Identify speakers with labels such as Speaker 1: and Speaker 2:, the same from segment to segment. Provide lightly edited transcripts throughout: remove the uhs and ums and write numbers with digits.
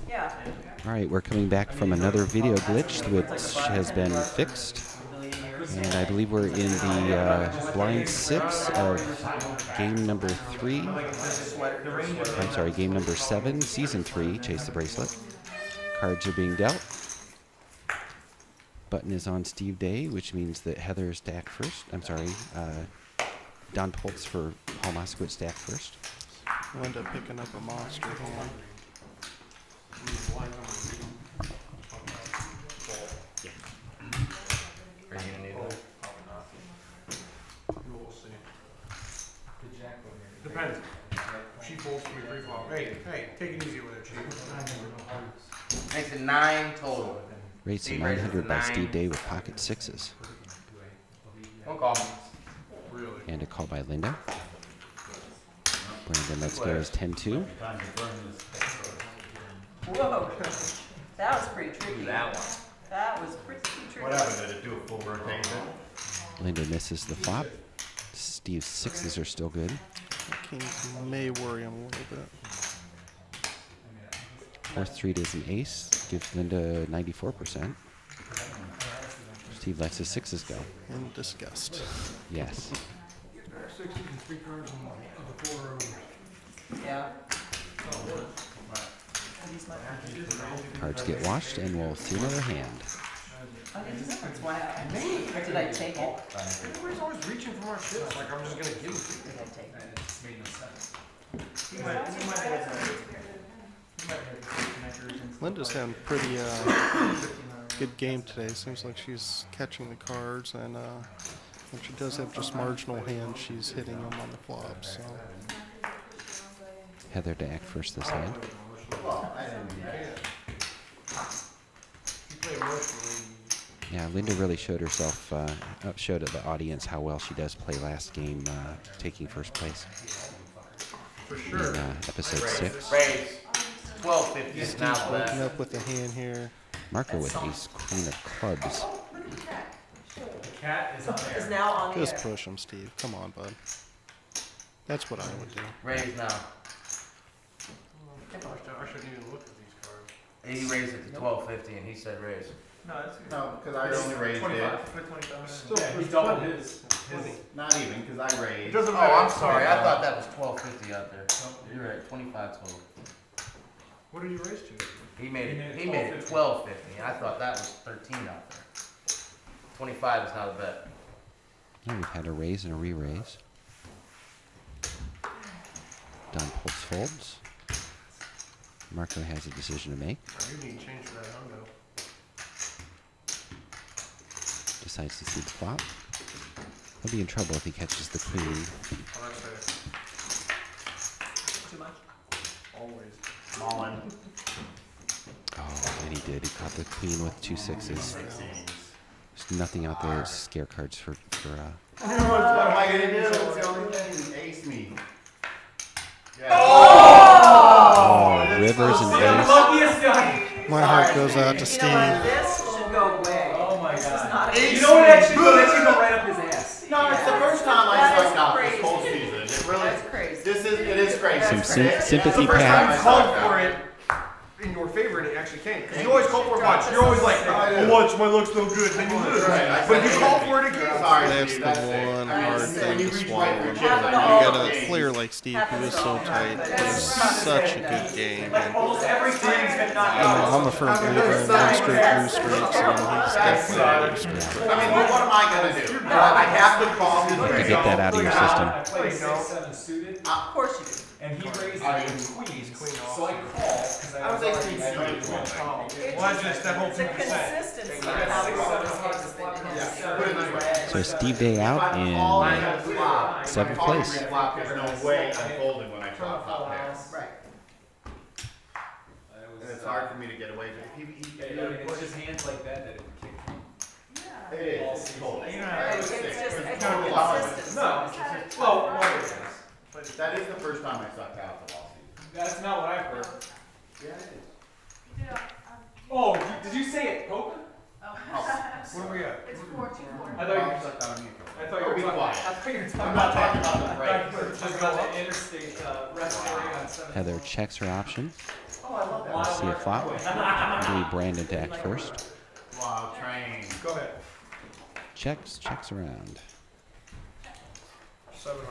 Speaker 1: Yeah.
Speaker 2: All right, we're coming back from another video glitch, which has been fixed. And I believe we're in the blind 6 of game number 3. I'm sorry, game number 7, season 3, Chase the Bracelet. Cards are being dealt. Button is on Steve Day, which means that Heather is stacked first. I'm sorry, Don Poltz for Paul Moskowitz stacked first.
Speaker 3: Linda picking up a monster hand.
Speaker 4: Are you gonna need one?
Speaker 5: We'll see. Depends. She folds me free fall. Hey, take it easy with it, Chief.
Speaker 4: Makes it 9 total.
Speaker 2: Raised to
Speaker 4: Steve raises
Speaker 2: 900
Speaker 4: to
Speaker 2: by
Speaker 4: 9.
Speaker 2: Steve Day with pocket 6s.
Speaker 4: Don't call me.
Speaker 5: Really?
Speaker 2: And a call by Linda. Brandon, let's go as 10-2.
Speaker 1: Whoa. That was pretty tricky.
Speaker 4: That one.
Speaker 1: That was pretty tricky.
Speaker 6: What happened? Did it do a full rotation?
Speaker 2: Linda misses the flop. Steve's 6s are still good.
Speaker 3: Kings may worry him a little bit.
Speaker 2: Fourth street is an ace. Gives Linda 94%. Steve lets his 6s go.
Speaker 3: In disgust.
Speaker 2: Yes.
Speaker 5: 6 and 3 cards on the 4 rows.
Speaker 1: Yeah.
Speaker 2: Cards get washed, and we'll see another hand.
Speaker 1: That's why did I take it?
Speaker 5: Everybody's always reaching for more shit. Like I'm just gonna give it to you.
Speaker 1: Did I take it?
Speaker 3: Linda's having pretty good game today. Seems like she's catching the cards, and when she does have just marginal hands, she's hitting them on the flops. So.
Speaker 2: Heather to act first this hand.
Speaker 5: You play emotionally.
Speaker 2: Yeah, Linda really showed herself, showed the audience how well she does play last game, taking first place.
Speaker 5: For sure.
Speaker 2: In episode 6.
Speaker 4: Raise. 1250 is now
Speaker 3: Steve's waking
Speaker 4: left.
Speaker 3: up with a hand here.
Speaker 2: Marco with ace queen of clubs.
Speaker 1: Is now on the
Speaker 3: Just
Speaker 1: air.
Speaker 3: push him, Steve. Come on, bud. That's what I would do.
Speaker 4: Raise now.
Speaker 5: I shouldn't even look at these cards.
Speaker 4: He raised it to 1250 and he said raise.
Speaker 6: No, because I only raised it.
Speaker 5: Still, he doubled his.
Speaker 6: Not even, because I
Speaker 5: It
Speaker 6: raised.
Speaker 5: doesn't
Speaker 4: Oh,
Speaker 5: matter.
Speaker 4: I'm sorry. I thought that was 1250 out there. You're right. 25 total.
Speaker 5: What did you raise to?
Speaker 4: He made it 1250. I thought that was 13 out there. 25 is not a bet.
Speaker 2: Now we've had a raise and a re-raise. Don Poltz folds. Marco has a decision to make.
Speaker 5: You need to change that hundo.
Speaker 2: Decides to see the flop. He'll be in trouble if he catches the queen.
Speaker 5: I say
Speaker 1: Too much.
Speaker 5: always.
Speaker 6: Mullen.
Speaker 2: Oh, and he did. He caught the queen with 2 6s. There's nothing out there. It's scare cards for
Speaker 6: What am I gonna do? It's the only thing. Ace me. Yeah.
Speaker 2: oh, rivers and ace.
Speaker 3: My heart goes out to
Speaker 1: You
Speaker 3: Steve.
Speaker 1: know what? This should go away.
Speaker 7: Oh my
Speaker 1: This is
Speaker 7: god.
Speaker 1: not a
Speaker 7: You know what? That should go right up his ass.
Speaker 6: No, it's the first time I
Speaker 1: That is
Speaker 6: sucked out
Speaker 1: crazy.
Speaker 6: this whole season. It really.
Speaker 1: That's crazy.
Speaker 6: It is crazy.
Speaker 2: Some
Speaker 1: That's
Speaker 2: sympathy
Speaker 5: The first time I
Speaker 2: pat.
Speaker 5: called for it in your favor and it actually came. Because you always call for it once. You're always like, oh, once my luck's no good, then you lose.
Speaker 6: Right.
Speaker 5: But you call for it again.
Speaker 6: Sorry,
Speaker 3: That's
Speaker 6: Steve,
Speaker 3: the
Speaker 6: that's it.
Speaker 3: one
Speaker 1: Alright,
Speaker 3: hard
Speaker 1: so
Speaker 3: thing
Speaker 6: you
Speaker 3: to
Speaker 6: reach
Speaker 3: swallow.
Speaker 6: right for
Speaker 3: You
Speaker 6: chips, I
Speaker 1: know.
Speaker 3: got a player like Steve who is so tight, plays such a good game.
Speaker 7: Like
Speaker 3: And
Speaker 7: almost every time's been knocked
Speaker 3: I'm
Speaker 7: out.
Speaker 3: a firm believer in one straight, blue streaks, and he's definitely a blue streak.
Speaker 6: I mean, what am I gonna do? I have to call his
Speaker 2: To get that out of your system.
Speaker 7: I played 6-7 suited,
Speaker 1: Of course you do.
Speaker 7: and he raised
Speaker 6: I
Speaker 7: it
Speaker 6: mean,
Speaker 7: with queens.
Speaker 5: queen off.
Speaker 7: So I called because
Speaker 6: I was
Speaker 7: already
Speaker 6: actually
Speaker 7: ready to
Speaker 6: suited.
Speaker 7: win.
Speaker 5: Well, I just, that whole
Speaker 1: The
Speaker 5: 2%.
Speaker 1: consistency of how he rolls his hands has been
Speaker 6: Yeah, put it this way.
Speaker 2: So Steve Day out in seventh place.
Speaker 6: Flop, there's no way I'm folding when I flop top pair.
Speaker 1: Right.
Speaker 6: And it's hard for me to get away from it.
Speaker 7: It's just hands like that that it kicked me.
Speaker 6: It is. It's folding.
Speaker 1: It's just
Speaker 6: It's
Speaker 1: it's
Speaker 6: totally
Speaker 1: consistency.
Speaker 7: No, it's just, well, whatever.
Speaker 6: That is the first time I sucked out the lawsuit.
Speaker 7: That's not what I've heard.
Speaker 6: Yeah, it is.
Speaker 7: Oh, did you say it, Coca?
Speaker 5: What are we at?
Speaker 7: I thought you were
Speaker 6: Be
Speaker 7: talking.
Speaker 6: quiet.
Speaker 7: I thought you were talking
Speaker 6: I'm not
Speaker 7: about
Speaker 6: talking about the
Speaker 7: I
Speaker 6: break.
Speaker 7: thought you were talking about the interstate restaurant on 7th.
Speaker 2: Heather checks her option.
Speaker 5: Oh, I love that.
Speaker 2: We'll see a flop. I believe Brandon to act first.
Speaker 6: Wow, train.
Speaker 5: Go ahead.
Speaker 2: Checks around.
Speaker 5: 700.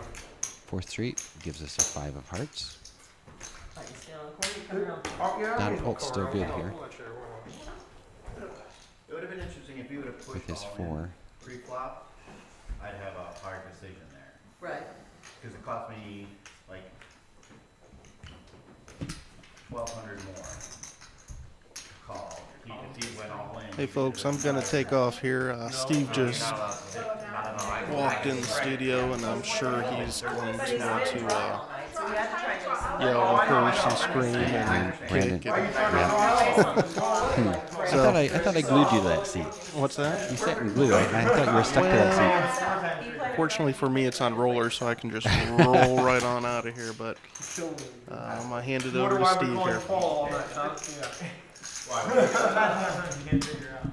Speaker 2: 4th Street gives us a 5 of hearts.
Speaker 1: Like you stay on the corner, you come around.
Speaker 5: Oh, yeah,
Speaker 2: Don
Speaker 5: I need a
Speaker 2: Polk's still
Speaker 5: card.
Speaker 2: good
Speaker 5: I'll
Speaker 2: here.
Speaker 5: pull that chair. Wait,
Speaker 6: It would have been interesting if you would have pushed
Speaker 2: With his
Speaker 6: all
Speaker 2: 4.
Speaker 6: in pre-flop. I'd have a hard decision there.
Speaker 1: Right.
Speaker 6: Because it cost me like 1,200 more. Call. If he went all in.
Speaker 3: Hey folks, I'm gonna take off here. Steve just walked in the studio, and I'm sure he's going to want to
Speaker 1: So we have to try to do some.
Speaker 3: yell and curse and scream and
Speaker 2: Brandon.
Speaker 3: kick. And,
Speaker 2: I thought I glued you to that seat.
Speaker 3: what's that?
Speaker 2: You sat in glue. I thought you were stuck to that seat.
Speaker 3: Fortunately for me, it's on roller, so I can just roll right on out of here. But I'm gonna hand it over to Steve here.
Speaker 5: Paul all night, huh? Yeah.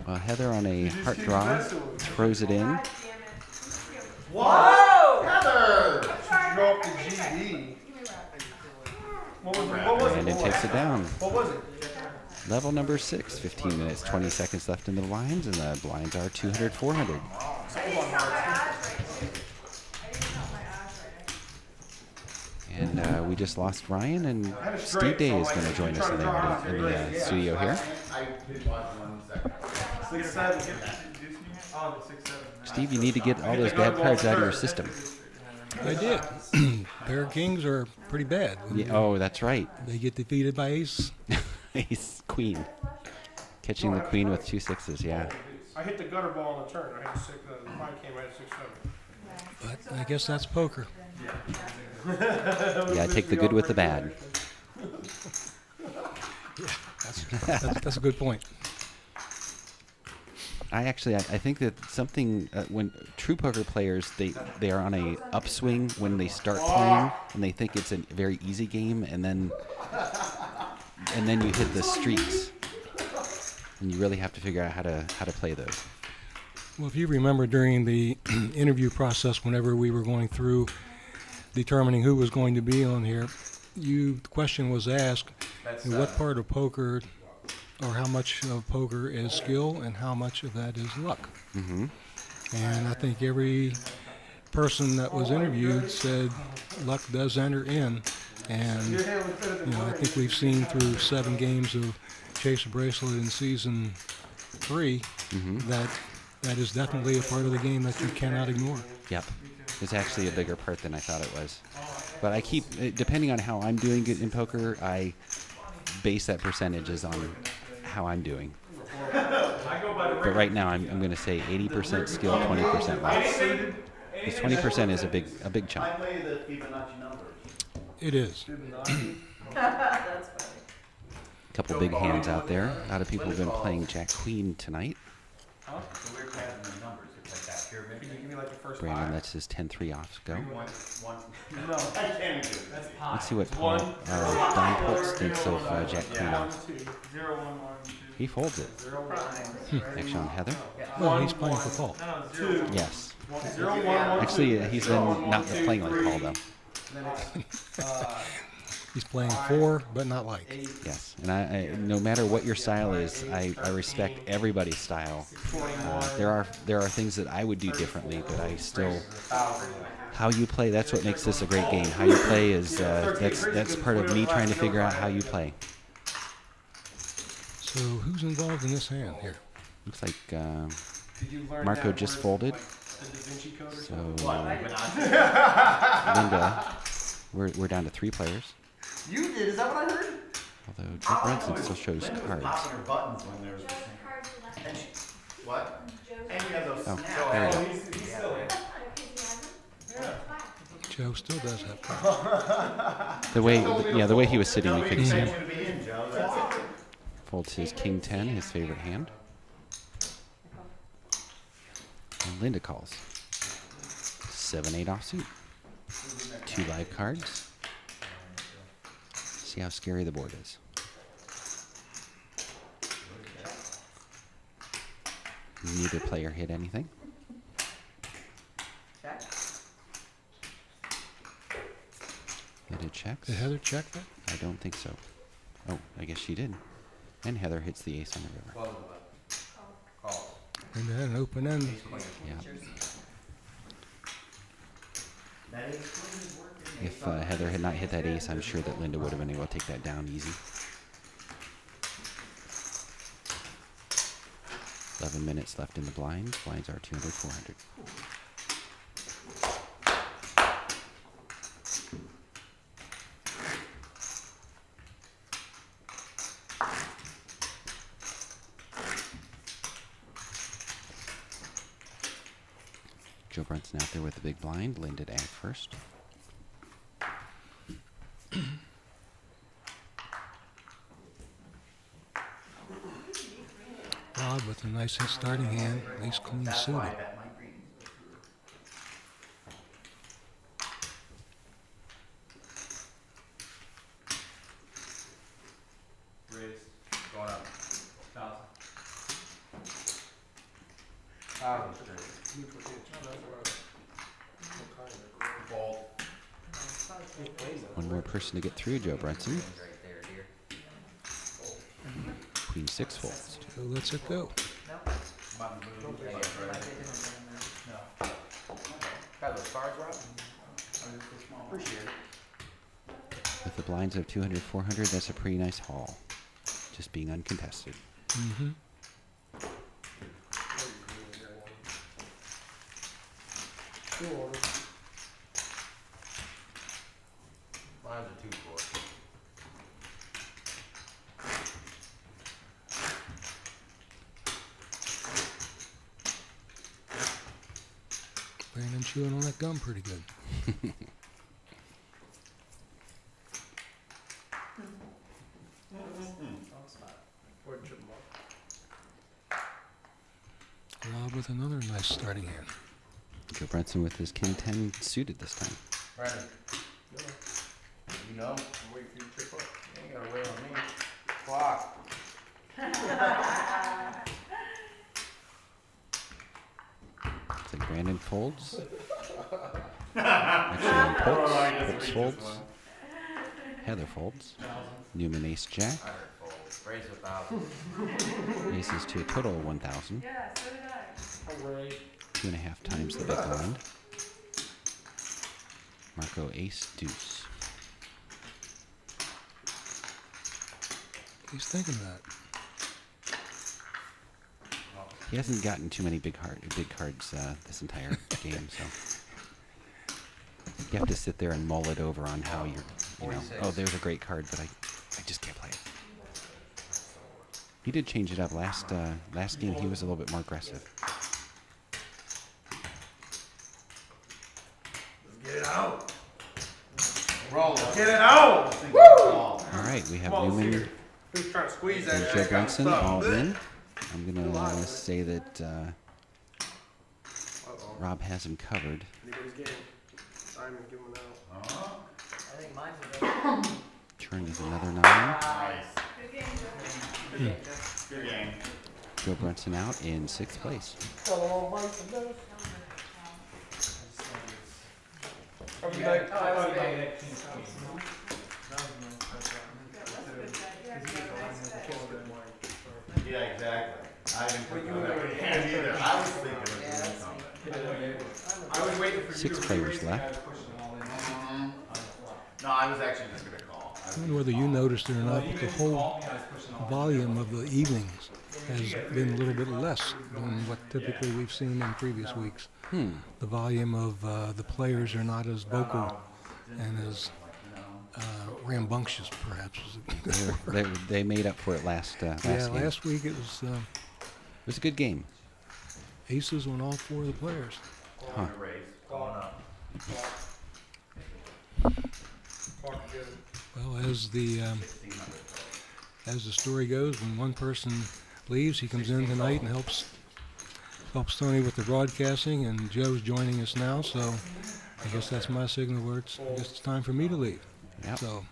Speaker 2: Well, Heather on a heart draw throws it in.
Speaker 5: Whoa! Heather! She dropped the GD. What was it?
Speaker 2: Brandon takes it down.
Speaker 5: What was it?
Speaker 2: Level number 6. 15 minutes, 20 seconds left in the blinds, and the blinds are 200, 400. And we just lost Ryan, and Steve Day is going to join us in the studio here.
Speaker 6: I did watch 1 second.
Speaker 5: 6-7. Oh, the 6-7.
Speaker 2: Steve, you need to get all those bad cards out of your system.
Speaker 8: I did. Pair of kings are pretty bad.
Speaker 2: Yeah, oh, that's right.
Speaker 8: They get defeated by ace.
Speaker 2: Ace, queen. Catching the queen with 2 6s, yeah.
Speaker 5: I hit the gutter ball on the turn. I had mine came out at 6-7.
Speaker 8: But I guess that's poker.
Speaker 2: Yeah, take the good with the bad.
Speaker 8: That's a good point.
Speaker 2: I think that something when true poker players they are on a upswing when they start playing and they think it's a very easy game, and then you hit the streaks and you really have to figure out how to play those.
Speaker 8: Well, if you remember during the interview process, whenever we were going through determining who was going to be on here, the question was asked, what part of poker or how much of poker is skill and how much of that is luck?
Speaker 2: Mm-hmm.
Speaker 8: And I think every person that was interviewed said luck does enter in. And I think we've seen through 7 games of Chase the Bracelet in season 3 that is definitely a part of the game that you cannot ignore.
Speaker 2: Yep. It's actually a bigger part than I thought it was. But I keep, depending on how I'm doing it in poker, I base that percentages on how I'm doing. But right now, I'm going to say 80% skill, 20% luck. Because 20% is a big chunk.
Speaker 6: I play the Fibonacci numbers.
Speaker 8: It is.
Speaker 1: That's funny.
Speaker 2: Couple big hands out there. A lot of people have been playing Jack Queen tonight.
Speaker 6: So we're passing the numbers. It's like that pyramid.
Speaker 5: Can you give me like the first
Speaker 2: Brandon
Speaker 5: 5?
Speaker 2: lets his 10-3 off go.
Speaker 6: One.
Speaker 5: No.
Speaker 6: I can't do it.
Speaker 2: Let's see what Paul, Don Poltz thinks of Jack Queen off.
Speaker 5: 2, 0, 1, 1, 2,
Speaker 2: He folds it.
Speaker 5: 0, 1,
Speaker 2: Action on Heather.
Speaker 8: Well, he's playing for Paul.
Speaker 5: 2,
Speaker 2: Yes.
Speaker 5: 0, 1, 1,
Speaker 2: Actually, he's been not playing like Paul, though.
Speaker 5: Then it's,
Speaker 8: He's playing for, but not like.
Speaker 2: Yes, and I no matter what your style is, I respect everybody's style. There are things that I would do differently, but I still how you play. That's what makes this a great game. How you play is that's part of me trying to figure out how you play.
Speaker 8: So who's involved in this hand here?
Speaker 2: Looks like
Speaker 5: did you learn
Speaker 2: Marco
Speaker 5: that
Speaker 2: just
Speaker 5: word,
Speaker 2: folded,
Speaker 5: the Da Vinci Code or
Speaker 2: so
Speaker 5: something?
Speaker 2: Linda, we're down to 3 players.
Speaker 6: You did? Is that what I heard?
Speaker 2: Although Jeff Branson still shows
Speaker 6: Linda was
Speaker 2: cards.
Speaker 6: popping her buttons when there was the thing. And what? And you have those
Speaker 2: Oh,
Speaker 6: snaps.
Speaker 2: there we go.
Speaker 7: He's still in.
Speaker 8: Joe still does have cards.
Speaker 2: The way he was sitting, you couldn't see
Speaker 6: You
Speaker 2: him.
Speaker 6: to be in, Joe. That's it.
Speaker 2: Folds his King 10, his favorite hand. And Linda calls. 7-8 offsuit. 2 live cards. See how scary the board is. Neither player hit anything.
Speaker 1: Check.
Speaker 2: Heather checks.
Speaker 8: Did Heather check that?
Speaker 2: I don't think so. Oh, I guess she did. And Heather hits the ace on the river.
Speaker 4: Close the button. Call.
Speaker 8: And they had an open end.
Speaker 2: Yeah.
Speaker 6: That ace queen is working.
Speaker 2: If Heather had not hit that ace, I'm sure that Linda would have been able to take that down easy. 11 minutes left in the blinds. Blinds are 200, 400. Joe Brunson out there with the big blind. Linda to act first.
Speaker 8: Rob with a nice starting hand. Ace queen
Speaker 6: That's
Speaker 8: suited.
Speaker 6: why I bet my green.
Speaker 7: Raise,
Speaker 4: Going up.
Speaker 7: 1,000.
Speaker 4: Fold.
Speaker 2: One more person to get through. Joe Brunson.
Speaker 4: Right there, dear.
Speaker 2: Queen 6 folds.
Speaker 8: Joe lets it go.
Speaker 4: Got those cards, Rob?
Speaker 2: With the blinds of 200, 400, that's a pretty nice haul. Just being uncontested.
Speaker 8: Mm-hmm.
Speaker 4: Lines are 2-4.
Speaker 8: Brandon chewing on that gum pretty good. Rob with another nice starting hand.
Speaker 2: Joe Brunson with his King 10 suited this time.
Speaker 4: Brandon. You know? I'm waiting for you to trip up. You ain't gotta wait on me. Clock.
Speaker 2: It's like Brandon folds. Actually, Polks folds. Heather folds. Newman ace jack.
Speaker 4: I heard fold. Raise 1,000.
Speaker 2: Aces to a total of 1,000.
Speaker 1: Yeah, so did I.
Speaker 2: 2.5 times the big blind. Marco ace deuce.
Speaker 8: He's thinking of that.
Speaker 2: He hasn't gotten too many big cards this entire game, so you have to sit there and mull it over on how you're, you know,
Speaker 4: 46.
Speaker 2: oh, there's a great card, but I just can't play it. He did change it up last game. He was a little bit more aggressive.
Speaker 5: Get it out.
Speaker 4: Roll.
Speaker 5: Get it out.
Speaker 2: All right, we have
Speaker 5: Come on,
Speaker 2: Newman
Speaker 5: Sears. Who's trying to squeeze that?
Speaker 2: and
Speaker 5: that
Speaker 2: Joe
Speaker 5: kind of
Speaker 2: Brunson
Speaker 5: stuff?
Speaker 2: all in. I'm gonna say that
Speaker 5: Uh-oh.
Speaker 2: Rob has him covered.
Speaker 5: Anybody's game. Simon, give him an out.
Speaker 1: I think mine's a good.
Speaker 2: Turn is another 9.
Speaker 6: Nice.
Speaker 1: Good game, Joe.
Speaker 6: Good game.
Speaker 2: Joe Brunson out in 6th place.
Speaker 6: Yeah, exactly. I didn't think of that either. I was thinking of doing something.
Speaker 7: I was waiting for you
Speaker 2: 6
Speaker 7: to
Speaker 2: players
Speaker 7: raise the
Speaker 2: left.
Speaker 7: guys pushing all in on the flop.
Speaker 6: No, I was actually just gonna call.
Speaker 8: I wonder whether you noticed it or not,
Speaker 7: You
Speaker 8: but the
Speaker 7: didn't
Speaker 8: whole
Speaker 7: call me, I was pushing all in.
Speaker 8: volume of the evenings has been a little bit less than what typically we've seen in previous weeks. The volume of the players are not as vocal and as rambunctious, perhaps.
Speaker 2: They made up for it last
Speaker 8: Yeah,
Speaker 2: game.
Speaker 8: last week it was
Speaker 2: It was a good game.
Speaker 8: aces on all 4 of the players.
Speaker 2: Huh.
Speaker 4: Going up.
Speaker 8: Well, as the story goes, when one person leaves, he comes in tonight and helps Tony with the broadcasting, and Joe's joining us now. So I guess that's my signal where I guess it's time for me to leave.
Speaker 2: Yep.
Speaker 8: So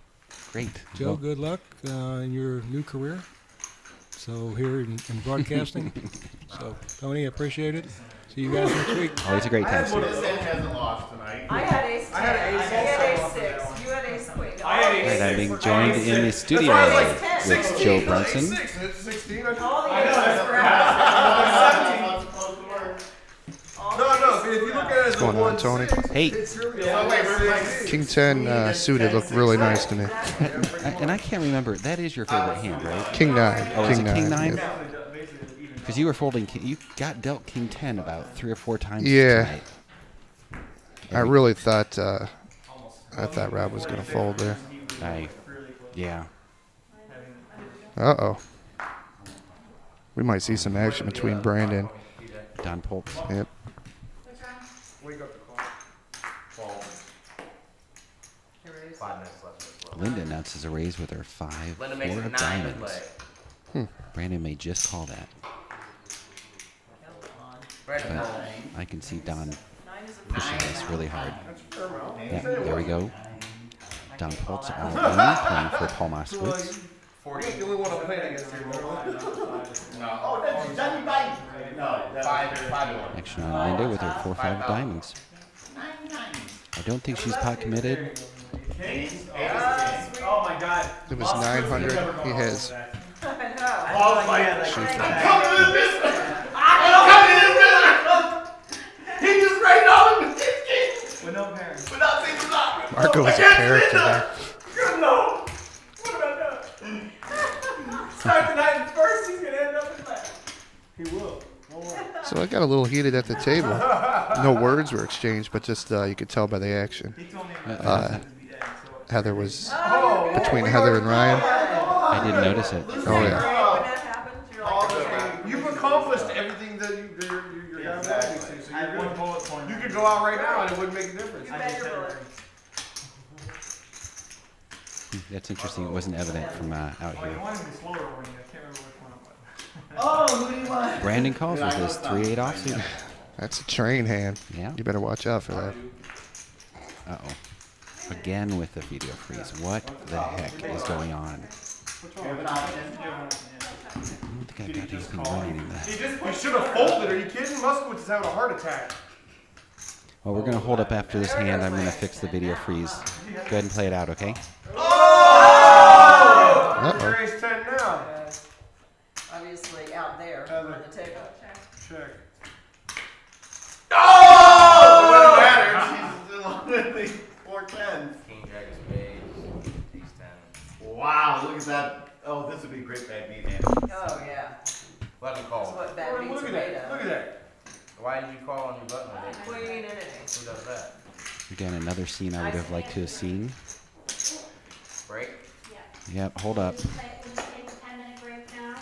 Speaker 2: Great.
Speaker 8: Joe,
Speaker 2: Well,
Speaker 8: good luck in your new career. So here in broadcasting, So, Tony, appreciate it. See you guys next week.
Speaker 2: Always a great time,
Speaker 6: This
Speaker 2: Steve.
Speaker 6: end hasn't lost tonight.
Speaker 1: I had ace
Speaker 5: I had
Speaker 1: ten,
Speaker 5: ace
Speaker 1: I had
Speaker 5: also.
Speaker 1: ace six, you had ace queen.
Speaker 7: I had
Speaker 1: All the
Speaker 7: ace
Speaker 2: All right, I'm
Speaker 1: aces
Speaker 2: being
Speaker 1: were
Speaker 2: joined
Speaker 1: ace
Speaker 2: in the
Speaker 1: six.
Speaker 2: studio
Speaker 1: That's why I was like,
Speaker 2: with
Speaker 1: 16,
Speaker 2: Joe
Speaker 1: like
Speaker 2: Brunson.
Speaker 5: 6 and it's 16.
Speaker 1: All the
Speaker 7: I know,
Speaker 1: aces
Speaker 7: that's
Speaker 1: were
Speaker 6: Not supposed to work.
Speaker 5: No, if you look at it as
Speaker 3: What's going on, Tony?
Speaker 2: Hey,
Speaker 5: it's really
Speaker 6: Oh, wait, we're like
Speaker 3: King 10 suited looked really nice to me.
Speaker 2: and I can't remember. That is your favorite hand, right?
Speaker 3: King 9.
Speaker 2: Oh, is it King 9?
Speaker 3: yeah.
Speaker 2: Because you were folding, you got dealt King 10 about 3 or 4 times
Speaker 3: Yeah.
Speaker 2: tonight.
Speaker 3: I really thought Rob was gonna fold there.
Speaker 2: Yeah.
Speaker 3: Uh-oh. We might see some action between Brandon.
Speaker 2: Don Polks.
Speaker 3: Yep.
Speaker 5: Wake up the clock.
Speaker 4: 5 minutes left.
Speaker 2: Linda announces a raise with her 5,
Speaker 4: Linda makes
Speaker 2: 4
Speaker 4: it
Speaker 2: of
Speaker 4: 9 to
Speaker 2: diamonds.
Speaker 4: play.
Speaker 2: Brandon may just call that.
Speaker 4: Brandon,
Speaker 2: But I can see Don pushing this really hard. Yeah, there we go. Don Poltz all in, playing for Paul Moskowitz.
Speaker 5: You're the only one I'm playing against here.
Speaker 6: Oh, that's Johnny Bite. No, that's
Speaker 4: 5-1.
Speaker 2: Action on Linda with her 4-5 diamonds.
Speaker 6: 99.
Speaker 2: I don't think she's pot committed.
Speaker 6: Ace.
Speaker 7: Oh my God.
Speaker 3: It was 900. He has.
Speaker 1: I know.
Speaker 6: Oh, my God.
Speaker 3: Shoot.
Speaker 6: Coming in this one. I'm coming in this one. He just rained on him.
Speaker 7: With no parents.
Speaker 6: Without thinking about it.
Speaker 3: Marco was a character there.
Speaker 6: Good no.
Speaker 7: What about that? Start the night and first, he's gonna end up in that. He will.
Speaker 3: So it got a little heated at the table. No words were exchanged, but just you could tell by the action.
Speaker 7: He told me
Speaker 3: Heather was
Speaker 5: Oh,
Speaker 3: between Heather and Ryan.
Speaker 2: I didn't notice it.
Speaker 3: Oh yeah.
Speaker 1: When that happens, you're like,
Speaker 5: you've accomplished everything that you're going to do. So
Speaker 7: I had one bullet point.
Speaker 5: you could go out right now and it wouldn't make a difference.
Speaker 1: you bet your bullet.
Speaker 2: That's interesting. It wasn't evident from out
Speaker 7: Oh, you
Speaker 2: here.
Speaker 7: wanted me slower when you, I can't remember which one it was.
Speaker 6: Oh, who do you want?
Speaker 2: Brandon calls with his 3-8 offsuit.
Speaker 3: That's a train hand.
Speaker 2: Yeah.
Speaker 3: You better watch out for that.
Speaker 2: Uh-oh. Again with the video freeze. What the heck is going on?
Speaker 6: You have an option.
Speaker 2: I don't think I've got anything running in that.
Speaker 5: You should have folded. Are you kidding? Moskowitz is having a heart attack.
Speaker 2: Well, we're going to hold up after this hand. I'm going to fix the video freeze. Go ahead and play it out, okay?
Speaker 3: Uh-oh.
Speaker 5: You're ace 10 now.
Speaker 1: Obviously out there on the table.
Speaker 5: Check.
Speaker 6: Oh! It wouldn't matter. She's still on the 4 10s.
Speaker 4: King, Jack of spades, Ace 10.
Speaker 6: Wow, look at that. Oh, this would be a great bad beat hand.
Speaker 1: Oh, yeah.
Speaker 4: Let him
Speaker 1: That's
Speaker 4: call.
Speaker 1: what bad
Speaker 5: Oh,
Speaker 1: beats
Speaker 5: look
Speaker 1: are
Speaker 5: at
Speaker 1: made
Speaker 5: that. Look
Speaker 1: of.
Speaker 5: at that.
Speaker 4: Why did you call on your button? with it?
Speaker 1: Queen and an ace.
Speaker 4: Who does that?
Speaker 2: Again, another scene I would have liked to have seen.
Speaker 4: Break?
Speaker 2: Yep, hold up.
Speaker 9: We'll just take a 10-minute break now,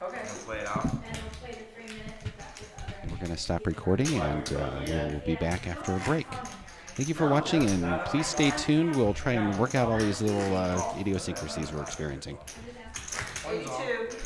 Speaker 1: Okay.
Speaker 4: And play it out?
Speaker 9: and we'll play the 3 minutes if that's the other.
Speaker 2: We're going to stop recording, and we'll be back after a break. Thank you for watching, and please stay tuned. We'll try and work out all these little idiosyncrasies we're experiencing.
Speaker 1: 82.